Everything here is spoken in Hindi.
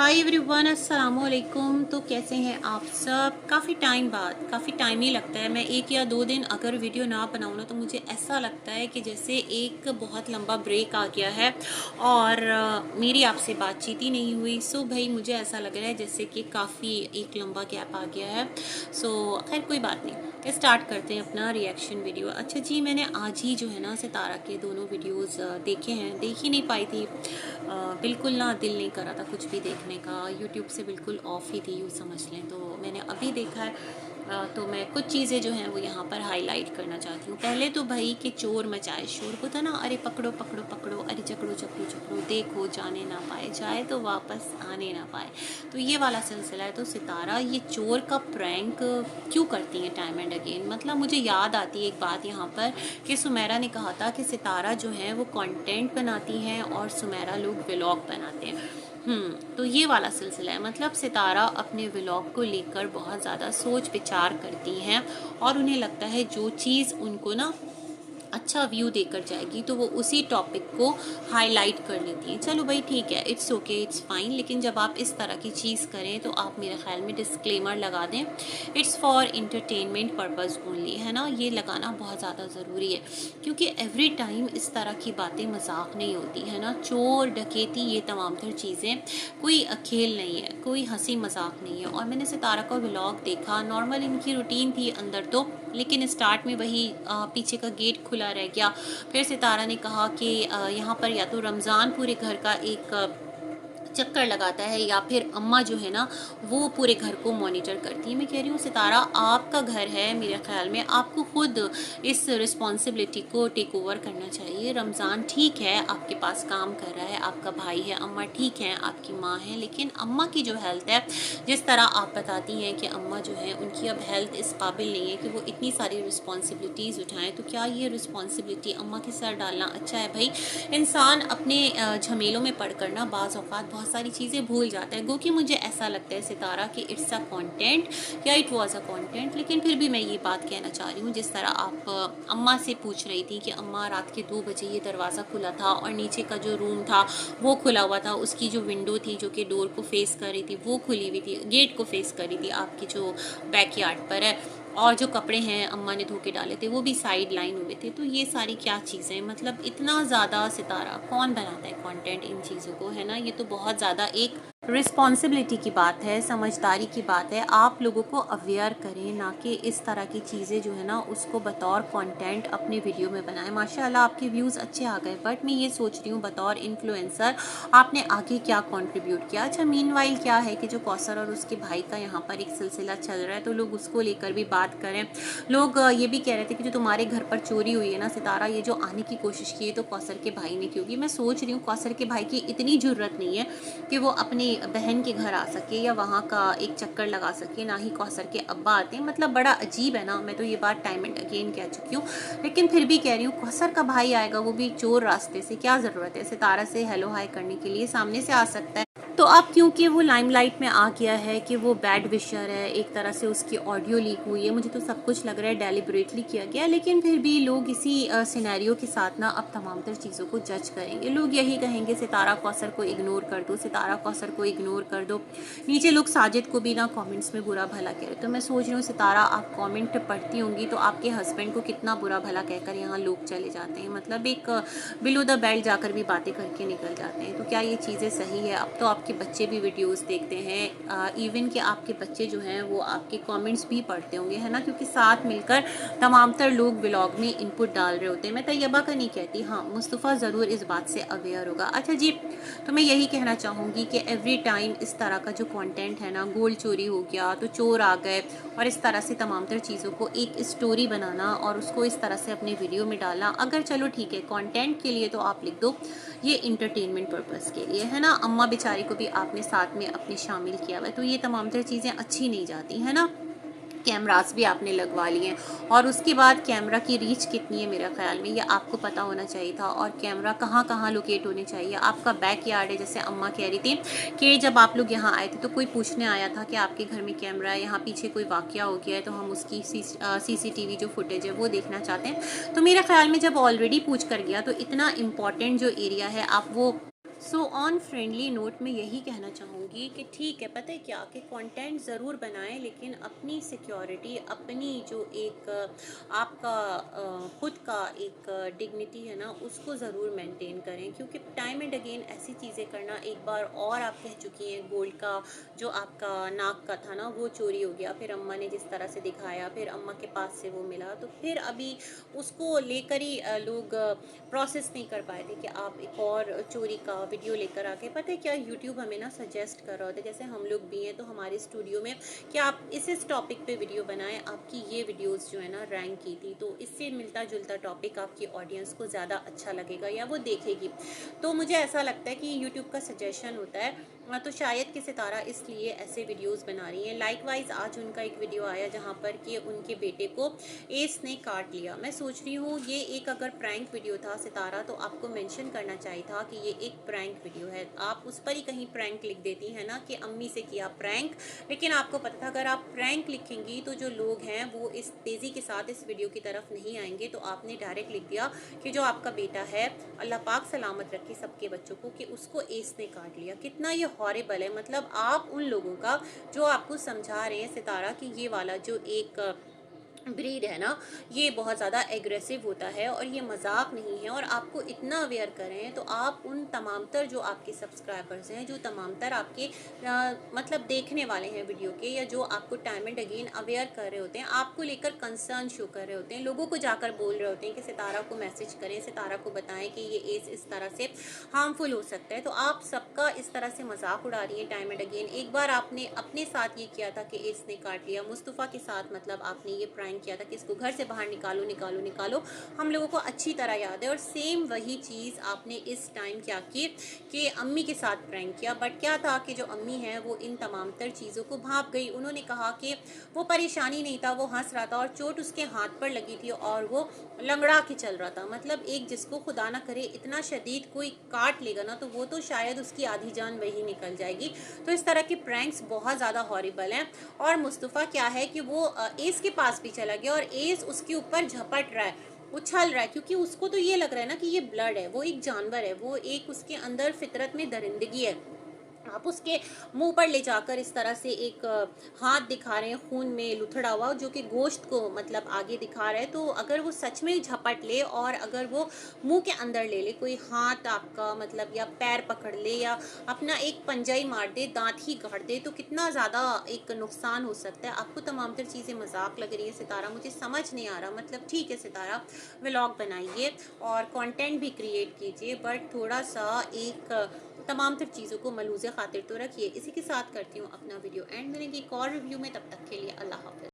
हाय एवरीवन, अस्सलाम वालेकुम। तो कैसे हैं आप सब? काफ़ी टाइम बाद, काफ़ी टाइम ही लगता है। मैं 1 या 2 दिन अगर वीडियो ना बनाऊँ ना तो मुझे ऐसा लगता है कि जैसे एक बहुत लंबा ब्रेक आ गया है और मेरी आपसे बातचीत ही नहीं हुई। सो भाई मुझे ऐसा लग रहा है जैसे कि काफ़ी एक लंबा गैप आ गया है। सो खैर कोई बात नहीं, स्टार्ट करते हैं अपना रिएक्शन वीडियो। अच्छा जी, मैंने आज ही जो है ना सितारा के दोनों वीडियोस देखे हैं। देख ही नहीं पाई थी, बिल्कुल ना दिल नहीं कर रहा था कुछ भी देखने का। यूट्यूब से बिल्कुल ऑफ ही थी यूँ समझ लें। तो मैंने अभी देखा है। तो मैं कुछ चीज़ें जो हैं वो यहाँ पर हाईलाइट करना चाहती हूँ। पहले तो भाई कि चोर मचाए शोर को था ना, अरे पकड़ो पकड़ो पकड़ो, अरे चकड़ो चकड़ो चकड़ो, देखो जाने ना पाए, जाए तो वापस आने ना पाए। तो ये वाला सिलसिला है। तो सितारा ये चोर का प्रैंक क्यों करती हैं टाइम एंड अगेन? मतलब मुझे याद आती है एक बात यहाँ पर कि सुमेरा ने कहा था कि सितारा जो है वो कंटेंट बनाती हैं और सुमेरा लोग व्लॉग बनाते हैं। तो ये वाला सिलसिला है। मतलब सितारा अपने व्लॉग को लेकर बहुत ज़्यादा सोच विचार करती हैं और उन्हें लगता है जो चीज़ उनको ना अच्छा व्यू देकर जाएगी तो वो उसी टॉपिक को हाईलाइट कर लेती हैं। चलो भाई ठीक है, इट्स ओके, इट्स फाइन। लेकिन जब आप इस तरह की चीज़ करें तो आप मेरे ख्याल में डिस्क्लेमर लगा दें, it's for entertainment purpose only, है ना। ये लगाना बहुत ज़्यादा ज़रूरी है क्योंकि एवरी टाइम इस तरह की बातें मजाक नहीं होती है ना। चोर डकैती ये तमाम तर चीज़ें कोई खेल नहीं है, कोई हंसी मजाक नहीं है। और मैंने सितारा का व्लॉग देखा, नॉर्मल इनकी रूटीन थी अंदर तो, लेकिन स्टार्ट में वही पीछे का गेट खुला रह गया। फिर सितारा ने कहा कि यहाँ पर या तो रमज़ान पूरे घर का एक चक्कर लगाता है या फिर अम्मा जो है ना वो पूरे घर को मॉनिटर करती है। मैं कह रही हूँ सितारा, आपका घर है, मेरे ख्याल में आपको खुद इस रिस्पॉन्सिबिलिटी को टेक ओवर करना चाहिए। रमज़ान ठीक है आपके पास काम कर रहा है, आपका भाई है, अम्मा ठीक है, आपकी माँ है, लेकिन अम्मा की जो हेल्थ है, जिस तरह आप बताती हैं कि अम्मा जो है उनकी अब हेल्थ इस काबिल नहीं है कि वो इतनी सारी रिस्पॉन्सिबिलिटीज़ उठाएं, तो क्या ये रिस्पॉन्सिबिलिटी अम्मा के सर डालना अच्छा है? भाई इंसान अपने झमेलों में पड़कर ना बाज़ औक़ात बहुत सारी चीज़ें भूल जाता है। गो कि मुझे ऐसा लगता है सितारा कि इट्स अ कंटेंट या इट वाज अ कंटेंट, लेकिन फिर भी मैं ये बात कहना चाह रही हूँ। जिस तरह आप अम्मा से पूछ रही थी कि अम्मा रात के 2 बजे ये दरवाज़ा खुला था और नीचे का जो रूम था वो खुला हुआ था, उसकी जो विंडो थी जो कि डोर को फेस कर रही थी वो खुली हुई थी, गेट को फेस कर रही थी आपकी जो बैकयार्ड पर है, और जो कपड़े हैं अम्मा ने धो के डाले थे वो भी साइड लाइन हुए थे। तो ये सारी क्या चीज़ें, मतलब इतना ज़्यादा सितारा कौन बनाता है कंटेंट इन चीज़ों को, है ना। ये तो बहुत ज़्यादा एक रिस्पॉन्सिबिलिटी की बात है, समझदारी की बात है। आप लोगों को अवेयर करें, ना कि इस तरह की चीज़ें जो है ना उसको बतौर कंटेंट अपने वीडियो में बनाएं। माशाल्लाह आपके व्यूज़ अच्छे आ गए, बट मैं ये सोच रही हूँ बतौर इन्फ्लुएंसर आपने आगे क्या कंट्रीब्यूट किया। अच्छा, मीनवाइल क्या है कि जो कौसर और उसके भाई का यहाँ पर एक सिलसिला चल रहा है तो लोग उसको लेकर भी बात करें। लोग ये भी कह रहे थे कि जो तुम्हारे घर पर चोरी हुई है ना सितारा, ये जो आने की कोशिश की है तो कौसर के भाई ने की होगी। मैं सोच रही हूँ कौसर के भाई की इतनी ज़रूरत नहीं है कि वो अपनी बहन के घर आ सके या वहाँ का एक चक्कर लगा सके, ना ही कौसर के अब्बा आते हैं। मतलब बड़ा अजीब है ना। मैं तो ये बात टाइम एंड अगेन कह चुकी हूँ, लेकिन फिर भी कह रही हूँ कौसर का भाई आएगा वो भी चोर रास्ते से, क्या ज़रूरत है सितारा से हेलो हाय करने के लिए? सामने से आ सकता है। तो अब क्योंकि वो लाइमलाइट में आ गया है कि वो बैड विशर है, एक तरह से उसकी ऑडियो लीक हुई है, मुझे तो सब कुछ लग रहा है डेलिबरेटली किया गया, लेकिन फिर भी लोग इसी सिनेरियो के साथ ना अब तमाम तर चीज़ों को जज करेंगे। लोग यही कहेंगे सितारा कौसर को इग्नोर कर दो, सितारा कौसर को इग्नोर कर दो। नीचे लोग साजिद को भी ना कमेंट्स में बुरा भला कह रहे। तो मैं सोच रही हूँ सितारा, आप कमेंट पढ़ती होंगी तो आपके हस्बैंड को कितना बुरा भला कहकर यहाँ लोग चले जाते हैं, मतलब एक बिलो द बेल्ट जाकर भी बातें करके निकल जाते हैं। तो क्या ये चीज़ें सही है? अब तो आपके बच्चे भी वीडियोस देखते हैं, इवन कि आपके बच्चे जो हैं वो आपके कमेंट्स भी पढ़ते होंगे, है ना, क्योंकि साथ मिलकर तमाम तर लोग व्लॉग में इनपुट डाल रहे होते हैं। मैं तैयबा का नहीं कहती, हाँ मुस्तफ़ा ज़रूर इस बात से अवेयर होगा। अच्छा जी, तो मैं यही कहना चाहूँगी कि एवरी टाइम इस तरह का जो कंटेंट है ना, गोल्ड चोरी हो गया तो चोर आ गए और इस तरह से तमाम तर चीज़ों को एक स्टोरी बनाना और उसको इस तरह से अपने वीडियो में डालना, अगर चलो ठीक है कंटेंट के लिए तो आप लिख दो ये इंटरटेनमेंट पर्पज़ के लिए, है ना। अम्मा बेचारी को भी आपने साथ में अपने शामिल किया हुआ है, तो ये तमाम तर चीज़ें अच्छी नहीं जाती, है ना। कैमरास भी आपने लगवा लिए हैं और उसके बाद कैमरा की रीच कितनी है मेरे ख्याल में ये आपको पता होना चाहिए था, और कैमरा कहाँ कहाँ लोकेट होने चाहिए। आपका बैक यार्ड है, जैसे अम्मा कह रही थी कि जब आप लोग यहाँ आए थे तो कोई पूछने आया था कि आपके घर में कैमरा है, यहाँ पीछे कोई वाक़या हो गया है तो हम उसकी CCTV जो फुटेज है वो देखना चाहते हैं। तो मेरे ख्याल में जब ऑलरेडी पूछ कर गया तो इतना इम्पॉर्टेंट जो एरिया है आप वो सो ऑन फ्रेंडली नोट मैं यही कहना चाहूँगी कि ठीक है, पता है क्या, कि कंटेंट ज़रूर बनाएं, लेकिन अपनी सिक्योरिटी, अपनी जो एक आपका खुद का एक डिग्निटी है ना, उसको ज़रूर मेंटेन करें। क्योंकि टाइम एंड अगेन ऐसी चीज़ें करना, एक बार और आप कह चुकी हैं, गोल्ड का जो आपका नाक का था ना, वो चोरी हो गया, फिर अम्मा ने जिस तरह से दिखाया, फिर अम्मा के पास से वो मिला, तो फिर अभी उसको लेकर ही लोग प्रोसेस नहीं कर पाए थे कि आप एक और चोरी का वीडियो लेकर आके, पता है क्या, यूट्यूब हमें ना सजेस्ट कर रहा होता है, जैसे हम लोग भी हैं तो हमारे स्टूडियो में, कि आप इस टॉपिक पे वीडियो बनाएं, आपकी ये वीडियोस जो है ना रैंक की थी, तो इससे मिलता जुलता टॉपिक आपकी ऑडियंस को ज़्यादा अच्छा लगेगा या वो देखेगी। तो मुझे ऐसा लगता है कि यूट्यूब का सजेशन होता है। तो शायद कि सितारा इसलिए ऐसे वीडियोस बना रही हैं। लाइकवाइज आज उनका एक वीडियो आया जहाँ पर कि उनके बेटे को एस ने काट लिया। मैं सोच रही हूँ ये एक अगर प्रैंक वीडियो था सितारा, तो आपको मेंशन करना चाहिए था कि ये एक प्रैंक वीडियो है। आप उस पर ही कहीं प्रैंक लिख देती है ना कि अम्मी से किया प्रैंक, लेकिन आपको पता था अगर आप प्रैंक लिखेंगी तो जो लोग हैं वो इस तेज़ी के साथ इस वीडियो की तरफ नहीं आएंगे। तो आपने डायरेक्ट लिख दिया कि जो आपका बेटा है, अल्लाह पाक सलामत रखे सबके बच्चों को, कि उसको एस ने काट लिया। कितना ये हॉरिबल है। मतलब आप उन लोगों का जो आपको समझा रहे हैं सितारा कि ये वाला जो एक ब्रीड है ना, ये बहुत ज़्यादा एग्रेसिव होता है और ये मजाक नहीं है, और आपको इतना अवेयर करें, तो आप उन तमाम तर जो आपके सब्सक्राइबर्स हैं, जो तमाम तर आपके मतलब देखने वाले हैं वीडियो के, या जो आपको टाइम एंड अगेन अवेयर कर रहे होते हैं, आपको लेकर कंसर्न शो कर रहे होते हैं, लोगों को जाकर बोल रहे होते हैं कि सितारा को मैसेज करें, सितारा को बताएं कि ये एज इस तरह से हार्मफुल हो सकता है, तो आप सबका इस तरह से मजाक उड़ा रही हैं टाइम एंड अगेन। एक बार आपने अपने साथ ये किया था कि एज ने काट लिया, मुस्तफ़ा के साथ मतलब आपने ये प्रैंक किया था कि इसको घर से बाहर निकालो निकालो निकालो, हम लोगों को अच्छी तरह याद है। और सेम वही चीज़ आपने इस टाइम क्या की कि अम्मी के साथ प्रैंक किया। बट क्या था कि जो अम्मी है वो इन तमाम तर चीज़ों को भाप गई। उन्होंने कहा कि वो परेशानी नहीं था, वो हंस रहा था और चोट उसके हाथ पर लगी थी और वो लंगड़ा के चल रहा था। मतलब एक जिसको खुदा ना करे इतना शदीद कोई काट लेगा ना, तो वो तो शायद उसकी आधी जान वही निकल जाएगी। तो इस तरह के प्रैंक्स बहुत ज़्यादा हॉरिबल हैं। और मुस्तफ़ा क्या है कि वो एस के पास भी चला गया और एस उसके ऊपर झपट रहा है, उछल रहा है, क्योंकि उसको तो ये लग रहा है ना कि ये ब्लड है, वो एक जानवर है, वो एक उसके अंदर फितरत में दरिंदगी है। आप उसके मुंह पर ले जाकर इस तरह से एक हाथ दिखा रहे हैं खून में लुथड़ा हुआ, जो कि गोश्त को मतलब आगे दिखा रहा है। तो अगर वो सच में झपट ले और अगर वो मुंह के अंदर ले ले, कोई हाथ आपका मतलब या पैर पकड़ ले या अपना एक पंजा ही मार दे, दांत ही गाड़ दे, तो कितना ज़्यादा एक नुकसान हो सकता है। आपको तमाम तर चीज़ें मजाक लग रही है सितारा, मुझे समझ नहीं आ रहा। मतलब ठीक है सितारा, व्लॉग बनाइए और कंटेंट भी क्रिएट कीजिए, बट थोड़ा सा एक तमाम तर चीज़ों को मलूज़ खातिर तो रखिए। इसी के साथ करती हूँ अपना वीडियो एंड, मिलेंगे एक और रिव्यू में, तब तक के लिए अल्लाह हाफ़िज़।